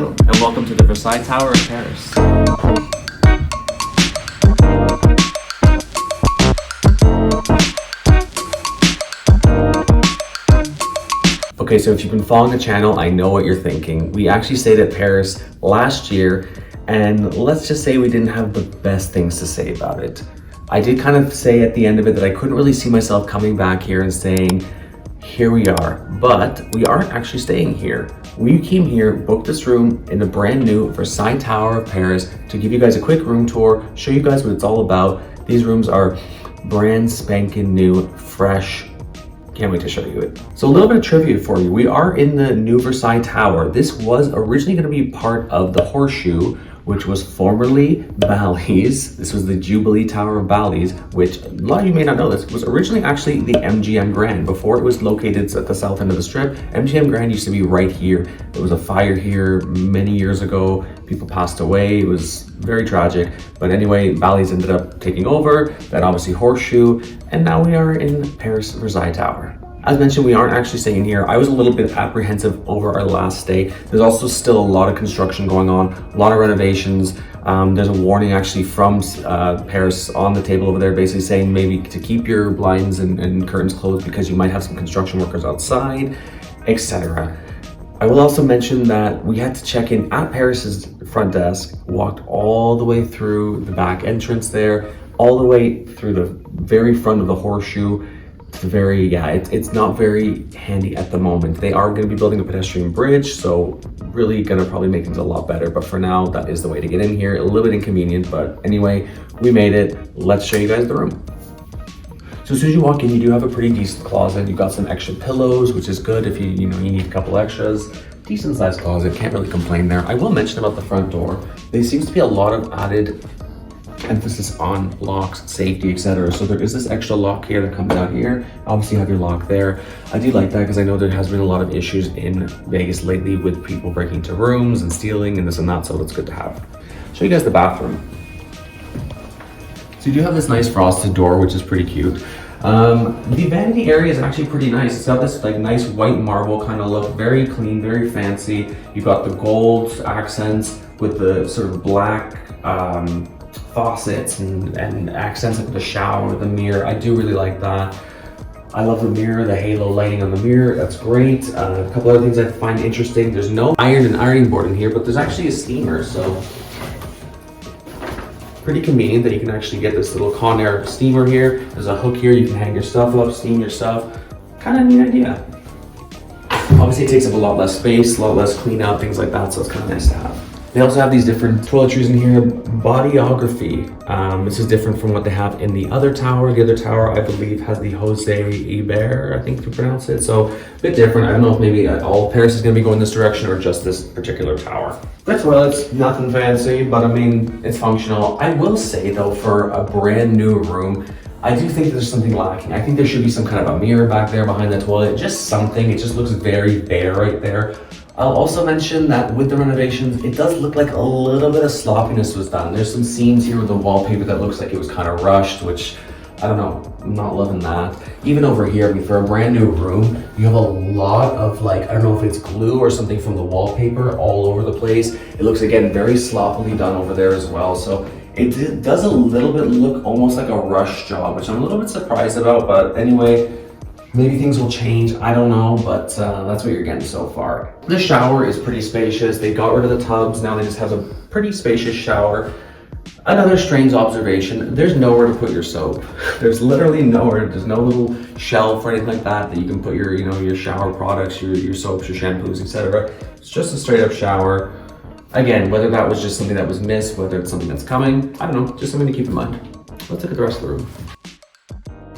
Bonjour, and welcome to the Versailles Tower in Paris. Okay, so if you've been following the channel, I know what you're thinking. We actually stayed at Paris last year, and let's just say we didn't have the best things to say about it. I did kind of say at the end of it that I couldn't really see myself coming back here and saying, here we are, but we aren't actually staying here. We came here, booked this room in the brand new Versailles Tower of Paris to give you guys a quick room tour, show you guys what it's all about. These rooms are brand spanking new, fresh. Can't wait to show you it. So a little bit of trivia for you. We are in the new Versailles Tower. This was originally going to be part of the Horseshoe, which was formerly Bally's. This was the Jubilee Tower of Bally's, which a lot of you may not know this, was originally actually the MGM Grand. Before it was located at the south end of the strip, MGM Grand used to be right here. There was a fire here many years ago. People passed away. It was very tragic. But anyway, Bally's ended up taking over, then obviously Horseshoe, and now we are in Paris Versailles Tower. As mentioned, we aren't actually staying here. I was a little bit apprehensive over our last stay. There's also still a lot of construction going on, a lot of renovations. There's a warning actually from Paris on the table over there, basically saying maybe to keep your blinds and curtains closed because you might have some construction workers outside, etc. I will also mention that we had to check in at Paris's front desk, walked all the way through the back entrance there, all the way through the very front of the Horseshoe. It's not very handy at the moment. They are going to be building a pedestrian bridge, so really going to probably make things a lot better. But for now, that is the way to get in here. A little bit inconvenient, but anyway, we made it. Let's show you guys the room. So as soon as you walk in, you do have a pretty decent closet. You've got some extra pillows, which is good if you need a couple extras. Decent sized closet, can't really complain there. I will mention about the front door. There seems to be a lot of added emphasis on locks, safety, etc. So there is this extra lock here that comes out here. Obviously you have your lock there. I do like that because I know there has been a lot of issues in Vegas lately with people breaking into rooms and stealing and this and that, so that's good to have. Show you guys the bathroom. So you do have this nice frosted door, which is pretty cute. The vanity area is actually pretty nice. It's got this like nice white marble kind of look, very clean, very fancy. You've got the gold accents with the sort of black faucets and accents like the shower, the mirror. I do really like that. I love the mirror, the halo lighting on the mirror. That's great. A couple other things I find interesting. There's no ironing board in here, but there's actually a steamer, so pretty convenient that you can actually get this little Conair steamer here. There's a hook here, you can hang your stuff up, steam your stuff. Kind of a neat idea. Obviously it takes up a lot less space, a lot less clean out, things like that, so it's kind of nice to have. They also have these different toiletries in here. Bodyography. This is different from what they have in the other tower. The other tower, I believe, has the Jose Iber, I think to pronounce it. So a bit different. I don't know if maybe all Paris is going to be going this direction or just this particular tower. The toilet's nothing fancy, but I mean, it's functional. I will say though, for a brand new room, I do think there's something lacking. I think there should be some kind of a mirror back there behind the toilet. Just something. It just looks very bare right there. I'll also mention that with the renovations, it does look like a little bit of sloppiness was done. There's some scenes here with the wallpaper that looks like it was kind of rushed, which I don't know, I'm not loving that. Even over here, I mean, for a brand new room, you have a lot of like, I don't know if it's glue or something from the wallpaper all over the place. It looks, again, very sloppily done over there as well. So it does a little bit look almost like a rush job, which I'm a little bit surprised about, but anyway, maybe things will change, I don't know, but that's what you're getting so far. The shower is pretty spacious. They got rid of the tubs, now they just have a pretty spacious shower. Another strange observation, there's nowhere to put your soap. There's literally nowhere, there's no little shelf or anything like that you can put your, your shower products, your soaps, your shampoos, etc. It's just a straight up shower. Again, whether that was just something that was missed, whether it's something that's coming, I don't know, just something to keep in mind. Let's look at the rest of the room.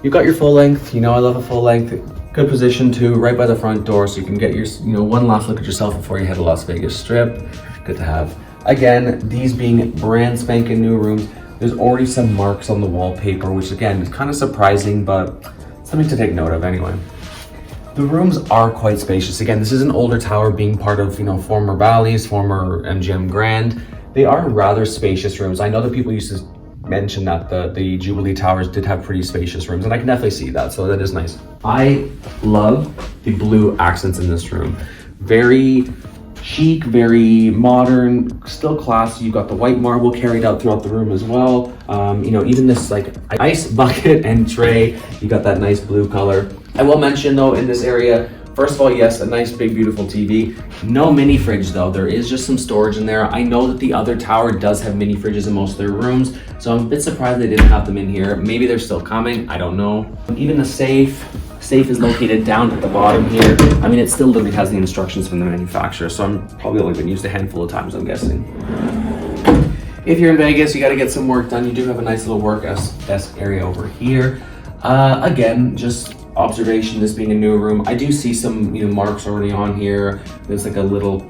You've got your full length, I love a full length. Good position too, right by the front door, so you can get your, one last look at yourself before you head to Las Vegas Strip. Good to have. Again, these being brand spanking new rooms, there's already some marks on the wallpaper, which again is kind of surprising, but something to take note of anyway. The rooms are quite spacious. Again, this is an older tower being part of, former Bally's, former MGM Grand. They are rather spacious rooms. I know that people used to mention that the Jubilee towers did have pretty spacious rooms, and I can definitely see that, so that is nice. I love the blue accents in this room. Very chic, very modern, still classy. You've got the white marble carried out throughout the room as well. You know, even this like ice bucket and tray, you got that nice blue color. I will mention though, in this area, first of all, yes, a nice big beautiful TV. No mini fridge though, there is just some storage in there. I know that the other tower does have mini fridges in most of their rooms, so I'm a bit surprised they didn't have them in here. Maybe they're still coming, I don't know. Even the safe is located down at the bottom here. I mean, it still literally has the instructions from the manufacturer, so I'm probably only been used a handful of times, I'm guessing. If you're in Vegas, you gotta get some work done. You do have a nice little work desk area over here. Again, just observation, this being a new room. I do see some, you know, marks already on here. There's like a little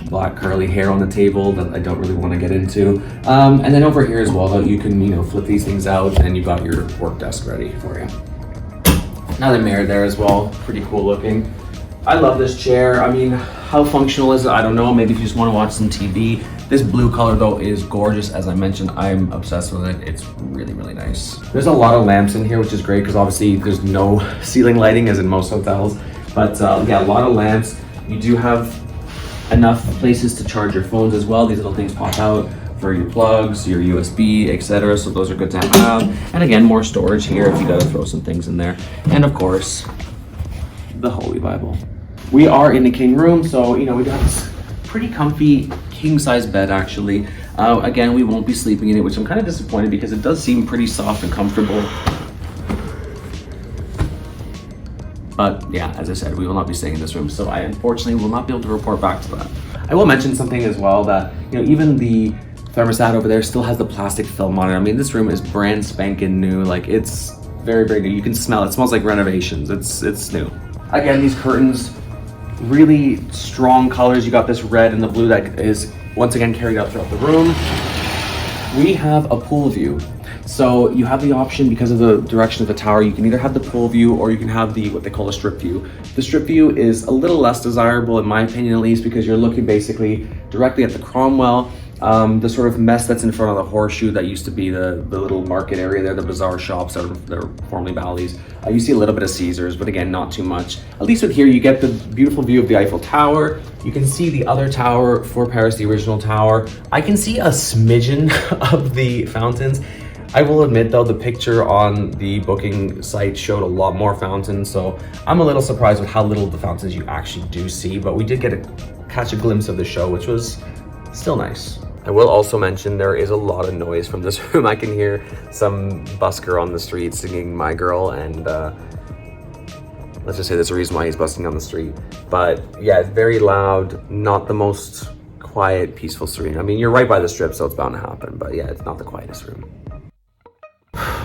black curly hair on the table that I don't really want to get into. And then over here as well, though, you can, you know, flip these things out and you've got your work desk ready for you. Another mirror there as well, pretty cool looking. I love this chair. I mean, how functional is it? I don't know. Maybe if you just want to watch some TV. This blue color though is gorgeous. As I mentioned, I'm obsessed with it. It's really, really nice. There's a lot of lamps in here, which is great because obviously there's no ceiling lighting as in most hotels. But yeah, a lot of lamps. You do have enough places to charge your phones as well. These little things pop out for your plugs, your USB, etc. So those are good to have. And again, more storage here if you gotta throw some things in there. And of course, the Holy Bible. We are in the king room, so you know, we got this pretty comfy king size bed actually. Again, we won't be sleeping in it, which I'm kind of disappointed because it does seem pretty soft and comfortable. But yeah, as I said, we will not be staying in this room, so I unfortunately will not be able to report back to that. I will mention something as well that, you know, even the thermostat over there still has the plastic film on it. I mean, this room is brand spanking new. Like, it's very, very new. You can smell it. It smells like renovations. It's new. Again, these curtains, really strong colors. You got this red and the blue that is once again carried out throughout the room. We have a pool view. So you have the option, because of the direction of the tower, you can either have the pool view or you can have the what they call a strip view. The strip view is a little less desirable, in my opinion at least, because you're looking basically directly at the Cromwell, the sort of mess that's in front of the Horseshoe that used to be the little market area there, the bazaar shops that are formerly Bally's. You see a little bit of Caesars, but again, not too much. At least with here, you get the beautiful view of the Eiffel Tower. You can see the other tower for Paris, the original tower. I can see a smidgen of the fountains. I will admit though, the picture on the booking site showed a lot more fountains, so I'm a little surprised with how little of the fountains you actually do see, but we did catch a glimpse of the show, which was still nice. I will also mention there is a lot of noise from this room. I can hear some busker on the street singing My Girl, and let's just say there's a reason why he's busking on the street. But yeah, it's very loud, not the most quiet, peaceful, serene. I mean, you're right by the strip, so it's bound to happen, but yeah, it's not the quietest room.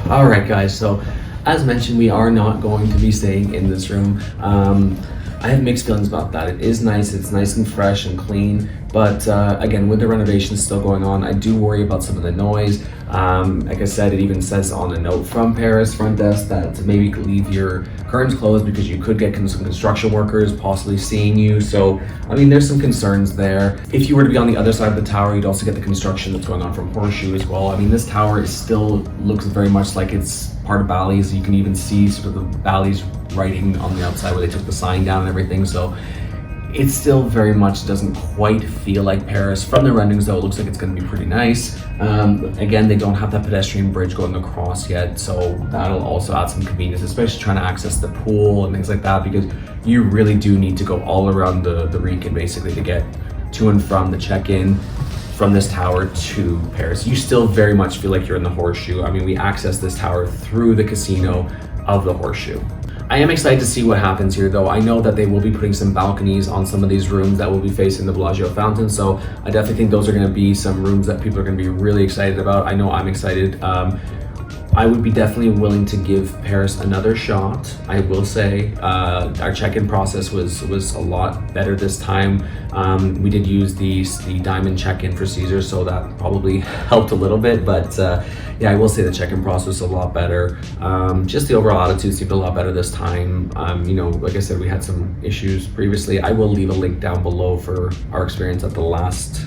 All right, guys, so as mentioned, we are not going to be staying in this room. I have mixed feelings about that. It is nice, it's nice and fresh and clean, but again, with the renovations still going on, I do worry about some of the noise. Like I said, it even says on a note from Paris front desk that to maybe leave your curtains closed because you could get some construction workers possibly seeing you. So, I mean, there's some concerns there. If you were to be on the other side of the tower, you'd also get the construction that's going on from Horseshoe as well. I mean, this tower still looks very much like it's part of Bally's. You can even see sort of the Bally's writing on the outside where they took the sign down and everything. So it still very much doesn't quite feel like Paris. From the renderings though, it looks like it's going to be pretty nice. Again, they don't have that pedestrian bridge going across yet, so that'll also add some convenience, especially trying to access the pool and things like that, because you really do need to go all around the Recon basically to get to and from the check-in from this tower to Paris. You still very much feel like you're in the Horseshoe. I mean, we access this tower through the casino of the Horseshoe. I am excited to see what happens here though. I know that they will be putting some balconies on some of these rooms that will be facing the Bellagio fountain, so I definitely think those are going to be some rooms that people are going to be really excited about. I know I'm excited. I would be definitely willing to give Paris another shot. I will say our check-in process was a lot better this time. We did use the diamond check-in for Caesar, so that probably helped a little bit, but yeah, I will say the check-in process was a lot better. Just the overall attitude seemed a lot better this time. You know, like I said, we had some issues previously. I will leave a link down below for our experience at the last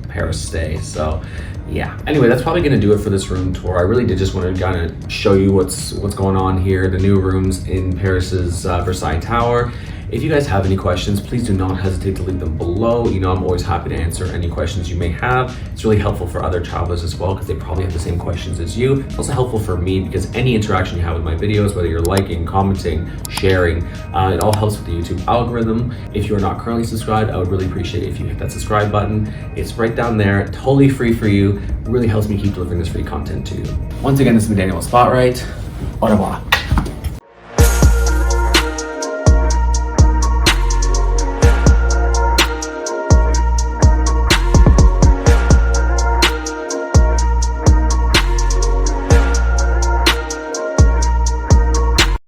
Paris stay. So yeah, anyway, that's probably gonna do it for this room tour. I really did just want to kind of show you what's going on here, the new rooms in Paris's Versailles Tower. If you guys have any questions, please do not hesitate to leave them below. You know, I'm always happy to answer any questions you may have. It's really helpful for other travelers as well because they probably have the same questions as you. It's also helpful for me because any interaction you have with my videos, whether you're liking, commenting, sharing, it all helps with the YouTube algorithm. If you are not currently subscribed, I would really appreciate it if you hit that subscribe button. It's right down there, totally free for you. It really helps me keep delivering this free content to you. Once again, this has been Daniel with Spotlight. Au revoir.